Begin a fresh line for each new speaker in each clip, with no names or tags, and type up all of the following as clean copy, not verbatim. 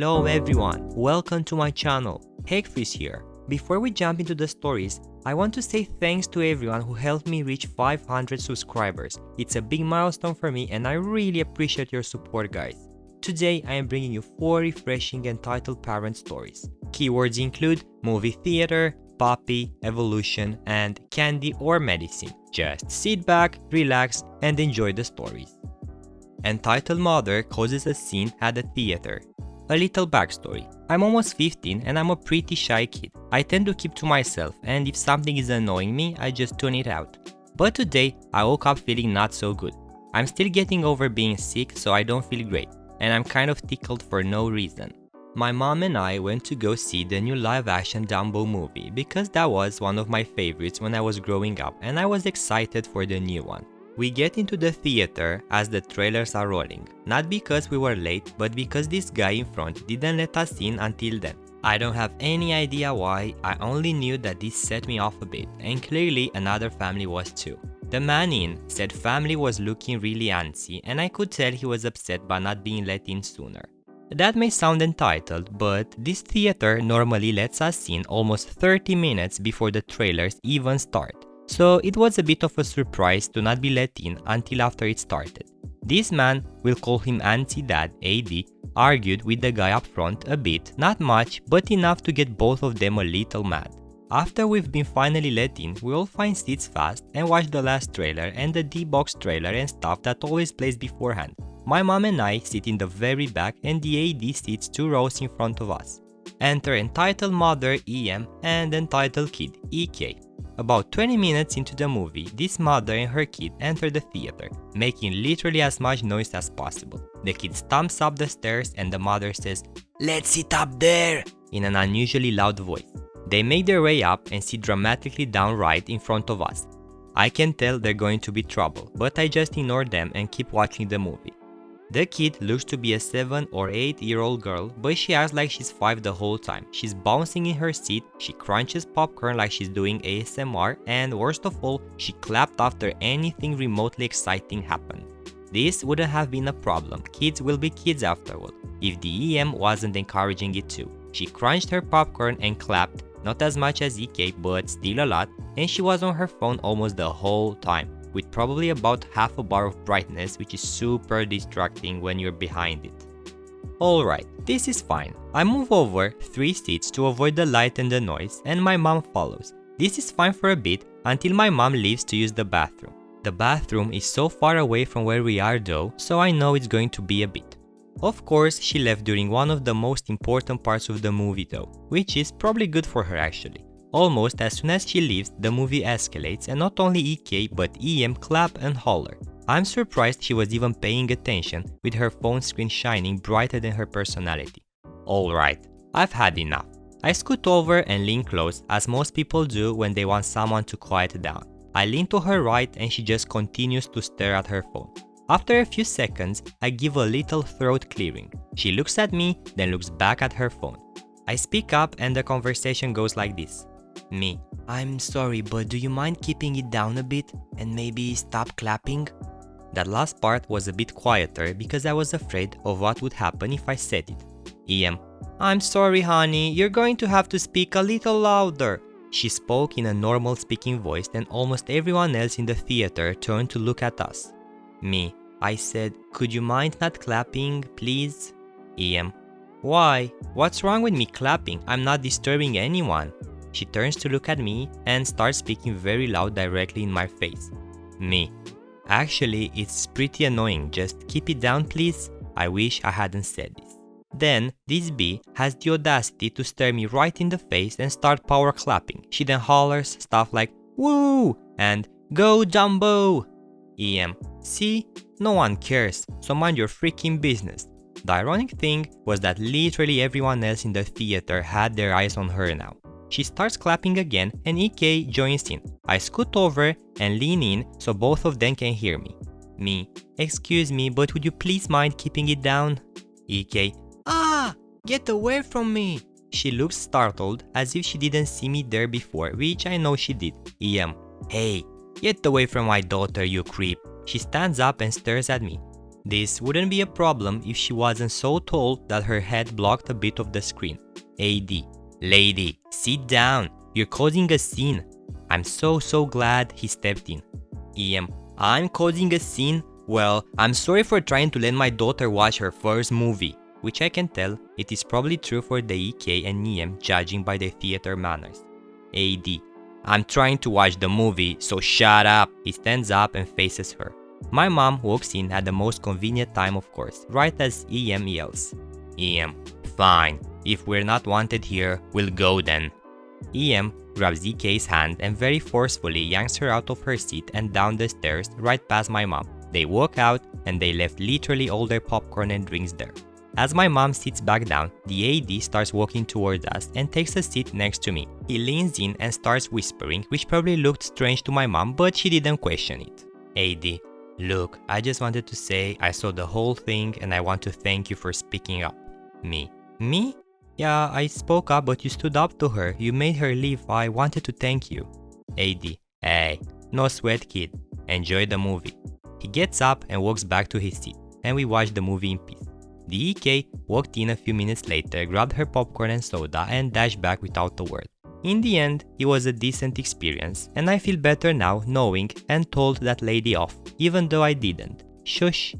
Hello everyone, welcome to my channel, Hegfreeze here. Before we jump into the stories, I want to say thanks to everyone who helped me reach 500 subscribers. It's a big milestone for me and I really appreciate your support, guys. Today I am bringing you 4 refreshing entitled parent stories. Keywords include movie theater, puppy, evolution, and candy or medicine. Just sit back, relax, and enjoy the stories. Entitled Mother causes a scene at the theater. A little backstory. I'm almost 15 and I'm a pretty shy kid. I tend to keep to myself and if something is annoying me, I just tune it out. But today, I woke up feeling not so good. I'm still getting over being sick, so I don't feel great, and I'm kind of tickled for no reason. My mom and I went to go see the new live-action Dumbo movie because that was one of my favorites when I was growing up and I was excited for the new one. We get into the theater as the trailers are rolling, not because we were late, but because this guy in front didn't let us in until then. I don't have any idea why, I only knew that this set me off a bit, and clearly another family was too. The man in said family was looking really antsy and I could tell he was upset by not being let in sooner. That may sound entitled, but this theater normally lets us in almost 30 minutes before the trailers even start. So it was a bit of a surprise to not be let in until after it started. This man, we'll call him Auntie Dad, AD, argued with the guy up front a bit, not much, but enough to get both of them a little mad. After we've been finally let in, we all find seats fast and watch the last trailer and the D-Box trailer and stuff that always plays beforehand. My mom and I sit in the very back and the AD sits 2 rows in front of us. Enter entitled mother EM and entitled kid EK. About 20 minutes into the movie, this mother and her kid enter the theater, making literally as much noise as possible. The kid stomps up the stairs and the mother says, "Let's sit up there!" in an unusually loud voice. They make their way up and sit dramatically down right in front of us. I can tell they're going to be trouble, but I just ignore them and keep watching the movie. The kid looks to be a 7 or 8-year-old girl, but she acts like she's 5 the whole time. She's bouncing in her seat, she crunches popcorn like she's doing ASMR, and worst of all, she clapped after anything remotely exciting happened. This wouldn't have been a problem, kids will be kids after all, if the EM wasn't encouraging it too. She crunched her popcorn and clapped, not as much as EK, but still a lot, and she was on her phone almost the whole time, with probably about half a bar of brightness, which is super distracting when you're behind it. Alright, this is fine. I move over 3 seats to avoid the light and the noise, and my mom follows. This is fine for a bit until my mom leaves to use the bathroom. The bathroom is so far away from where we are though, so I know it's going to be a bit. Of course, she left during one of the most important parts of the movie though, which is probably good for her actually. Almost as soon as she leaves, the movie escalates and not only EK but EM clap and holler. I'm surprised she was even paying attention with her phone screen shining brighter than her personality. Alright, I've had enough. I scoot over and lean close as most people do when they want someone to quiet down. I lean to her right and she just continues to stare at her phone. After a few seconds, I give a little throat clearing. She looks at me, then looks back at her phone. I speak up and the conversation goes like this. Me, I'm sorry, but do you mind keeping it down a bit and maybe stop clapping? That last part was a bit quieter because I was afraid of what would happen if I said it. EM, I'm sorry honey, you're going to have to speak a little louder. She spoke in a normal speaking voice and almost everyone else in the theater turned to look at us. Me, I said, could you mind not clapping, please? EM, why? What's wrong with me clapping? I'm not disturbing anyone. She turns to look at me and starts speaking very loud directly in my face. Me, actually, it's pretty annoying, just keep it down please. I wish I hadn't said this. Then, this B has the audacity to stare me right in the face and start power clapping. She then hollers stuff like, "Woo!" and "Go Dumbo!" EM, see? No one cares, so mind your freaking business. The ironic thing was that literally everyone else in the theater had their eyes on her now. She starts clapping again and EK joins in. I scoot over and lean in so both of them can hear me. Me, excuse me, but would you please mind keeping it down? EK, get away from me. She looks startled as if she didn't see me there before, which I know she did. EM, hey, get away from my daughter, you creep. She stands up and stares at me. This wouldn't be a problem if she wasn't so tall that her head blocked a bit of the screen. AD, lady, sit down, you're causing a scene. I'm so glad he stepped in. EM, I'm causing a scene? Well, I'm sorry for trying to let my daughter watch her first movie. Which I can tell, it is probably true for the EK and EM judging by their theater manners. AD, I'm trying to watch the movie, so shut up. He stands up and faces her. My mom walks in at the most convenient time, of course, right as EM yells. EM, fine. If we're not wanted here, we'll go then. EM grabs EK's hand and very forcefully yanks her out of her seat and down the stairs right past my mom. They walk out and they left literally all their popcorn and drinks there. As my mom sits back down, the AD starts walking towards us and takes a seat next to me. He leans in and starts whispering, which probably looked strange to my mom, but she didn't question it. AD, look, I just wanted to say I saw the whole thing and I want to thank you for speaking up. Me? Yeah, I spoke up, but you stood up to her. You made her leave. I wanted to thank you. AD, hey, no sweat, kid. Enjoy the movie. He gets up and walks back to his seat, and we watch the movie in peace. The EK walked in a few minutes later, grabbed her popcorn and soda, and dashed back without a word. In the end, it was a decent experience, and I feel better now knowing and told that lady off, even though I didn't. Shush.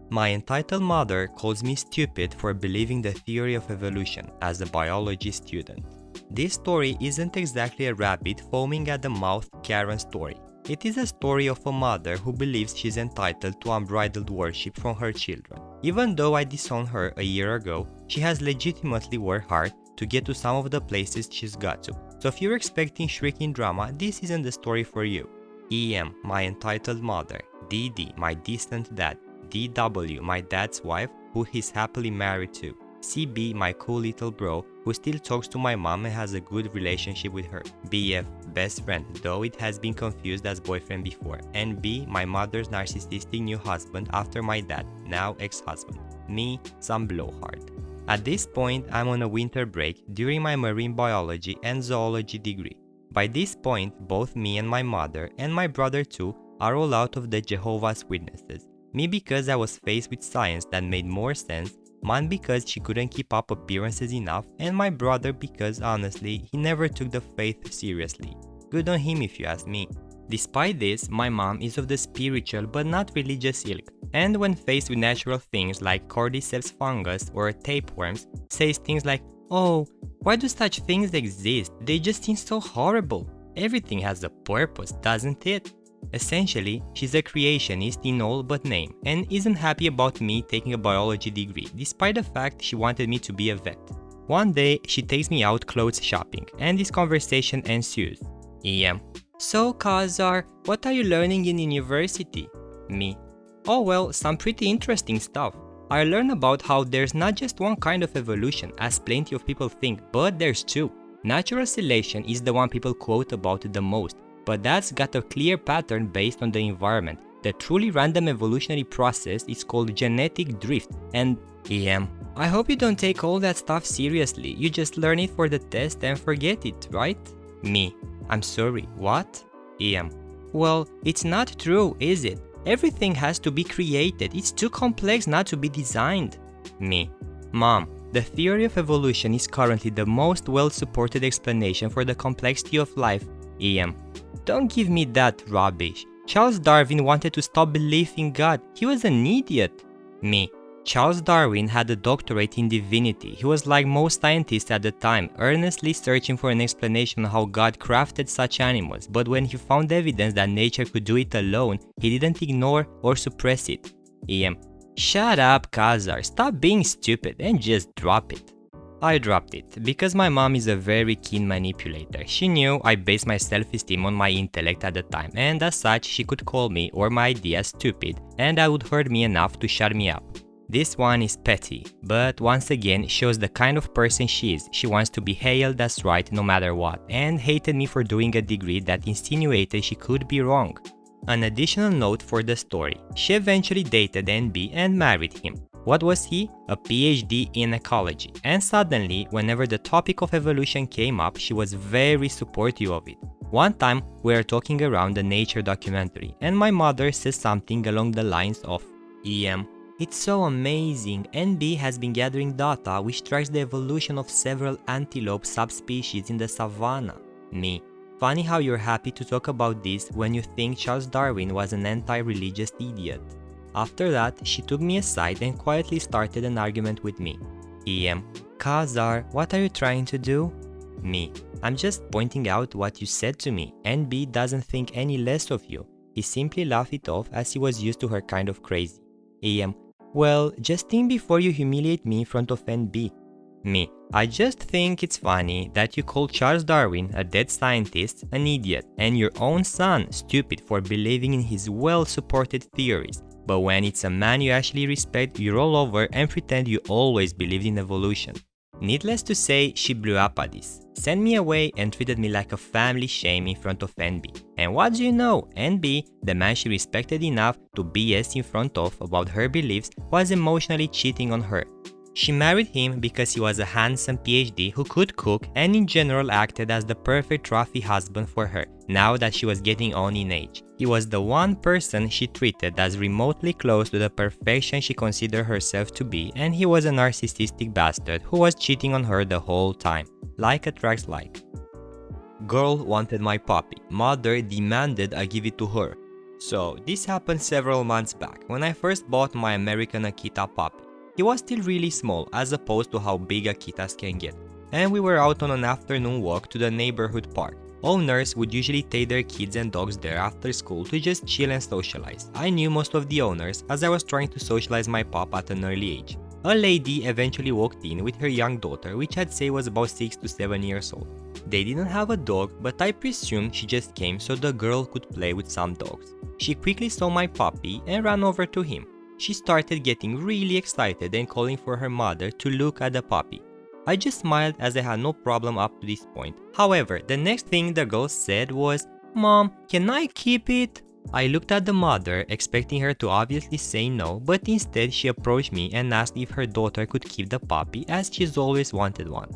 My entitled mother calls me stupid for believing the theory of evolution as a biology student. This story isn't exactly a rabbit foaming at the mouth Karen story. It is a story of a mother who believes she's entitled to unbridled worship from her children. Even though I disowned her a year ago, she has legitimately worked hard to get to some of the places she's got to. So if you're expecting shrieking drama, this isn't the story for you. EM, my entitled mother. DD, my distant dad. DW, my dad's wife, who he's happily married to. CB, my cool little bro, who still talks to my mom and has a good relationship with her. BF, best friend, though it has been confused as boyfriend before. And B, my mother's narcissistic new husband after my dad, now ex-husband. Me, some blowhard. At this point, I'm on a winter break during my marine biology and zoology degree. By this point, both me and my mother, and my brother too, are all out of the Jehovah's Witnesses. Me because I was faced with science that made more sense, Mom because she couldn't keep up appearances enough, and my brother because honestly, he never took the faith seriously. Good on him if you ask me. Despite this, my mom is of the spiritual but not religious ilk, and when faced with natural things like cordyceps fungus or tapeworms, says things like, "Oh, why do such things exist? They just seem so horrible. Everything has a purpose, doesn't it?" Essentially, she's a creationist in all but name, and isn't happy about me taking a biology degree, despite the fact she wanted me to be a vet. One day, she takes me out clothes shopping, and this conversation ensues. EM, so Kazar, what are you learning in university? Me, oh well, some pretty interesting stuff. I learned about how there's not just one kind of evolution, as plenty of people think, but there's two. Natural selection is the one people quote about the most, but that's got a clear pattern based on the environment. The truly random evolutionary process is called genetic drift, and EM, I hope you don't take all that stuff seriously, you just learn it for the test and forget it, right? Me, I'm sorry, what? EM, well, it's not true, is it? Everything has to be created, it's too complex not to be designed. Me, Mom, the theory of evolution is currently the most well-supported explanation for the complexity of life. EM, don't give me that rubbish. Charles Darwin wanted to stop belief in God. He was an idiot. Me, Charles Darwin had a doctorate in divinity. He was like most scientists at the time, earnestly searching for an explanation on how God crafted such animals, but when he found evidence that nature could do it alone, he didn't ignore or suppress it. EM, shut up, Kazar, stop being stupid and just drop it. I dropped it, because my mom is a very keen manipulator. She knew I based my self-esteem on my intellect at the time, and as such she could call me or my ideas stupid, and that would hurt me enough to shut me up. This one is petty, but once again shows the kind of person she is. She wants to be hailed as right no matter what, and hated me for doing a degree that insinuated she could be wrong. An additional note for the story, she eventually dated NB and married him. What was he? A PhD in ecology, and suddenly, whenever the topic of evolution came up, she was very supportive of it. One time, we were talking around a nature documentary, and my mother says something along the lines of, EM: It's so amazing. NB has been gathering data which tracks the evolution of several antelope subspecies in the savannah. Me: Funny how you're happy to talk about this when you think Charles Darwin was an anti-religious idiot. After that, she took me aside and quietly started an argument with me. EM: Kazar, what are you trying to do? Me: I'm just pointing out what you said to me. NB doesn't think any less of you. He simply laughed it off as he was used to her kind of crazy. EM: Well, just think before you humiliate me in front of NB. Me: I just think it's funny that you call Charles Darwin, a dead scientist, an idiot, and your own son stupid for believing in his well-supported theories. But when it's a man you actually respect, you roll over and pretend you always believed in evolution. Needless to say, she blew up at this, sent me away and treated me like a family shame in front of NB. And what do you know, NB, the man she respected enough to BS in front of about her beliefs, was emotionally cheating on her. She married him because he was a handsome PhD who could cook and in general acted as the perfect trophy husband for her, now that she was getting on in age. He was the one person she treated as remotely close to the perfection she considered herself to be, and he was a narcissistic bastard who was cheating on her the whole time. Like attracts like. Girl wanted my puppy. Mother demanded I give it to her. So, this happened several months back when I first bought my American Akita puppy. He was still really small as opposed to how big Akitas can get, and we were out on an afternoon walk to the neighborhood park. Owners would usually take their kids and dogs there after school to just chill and socialize. I knew most of the owners as I was trying to socialize my pup at an early age. A lady eventually walked in with her young daughter, which I'd say was about 6 to 7 years old. They didn't have a dog, but I presumed she just came so the girl could play with some dogs. She quickly saw my puppy and ran over to him. She started getting really excited and calling for her mother to look at the puppy. I just smiled as I had no problem up to this point. However, the next thing the girl said was, "Mom, can I keep it?" I looked at the mother, expecting her to obviously say no, but instead she approached me and asked if her daughter could keep the puppy as she's always wanted one.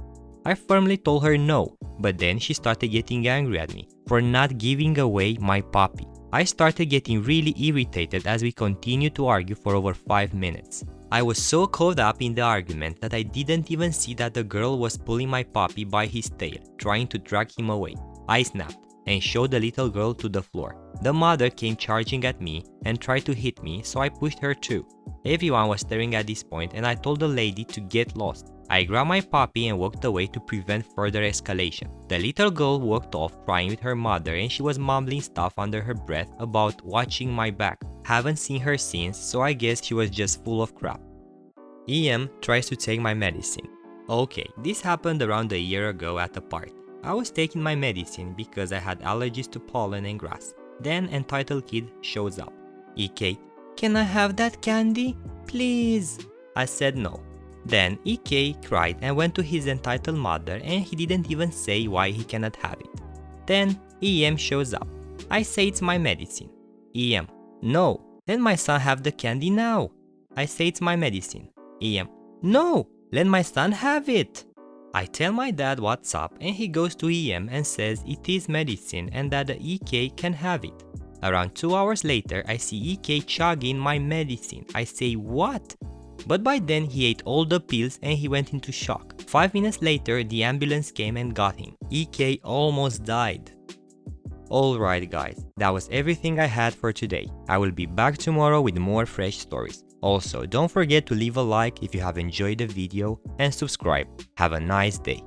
I firmly told her no, but then she started getting angry at me for not giving away my puppy. I started getting really irritated as we continued to argue for over 5 minutes. I was so caught up in the argument that I didn't even see that the girl was pulling my puppy by his tail, trying to drag him away. I snapped and showed the little girl to the floor. The mother came charging at me and tried to hit me, so I pushed her too. Everyone was staring at this point and I told the lady to get lost. I grabbed my puppy and walked away to prevent further escalation. The little girl walked off crying with her mother and she was mumbling stuff under her breath about watching my back. Haven't seen her since, so I guess she was just full of crap. EM tries to take my medicine. Okay, this happened around a year ago at a party. I was taking my medicine because I had allergies to pollen and grass. Then entitled kid shows up. EK, can I have that candy? Please. I said no. Then EK cried and went to his entitled mother and he didn't even say why he cannot have it. Then EM shows up. I say it's my medicine. EM, no, let my son have the candy now. I say it's my medicine. EM, no, let my son have it. I tell my dad what's up and he goes to EM and says it is medicine and that the EK can have it. Around 2 hours later, I see EK chugging my medicine. I say what? But by then he ate all the pills and he went into shock. 5 minutes later, the ambulance came and got him. EK almost died. Alright guys, that was everything I had for today. I will be back tomorrow with more fresh stories. Also, don't forget to leave a like if you have enjoyed the video and subscribe. Have a nice day.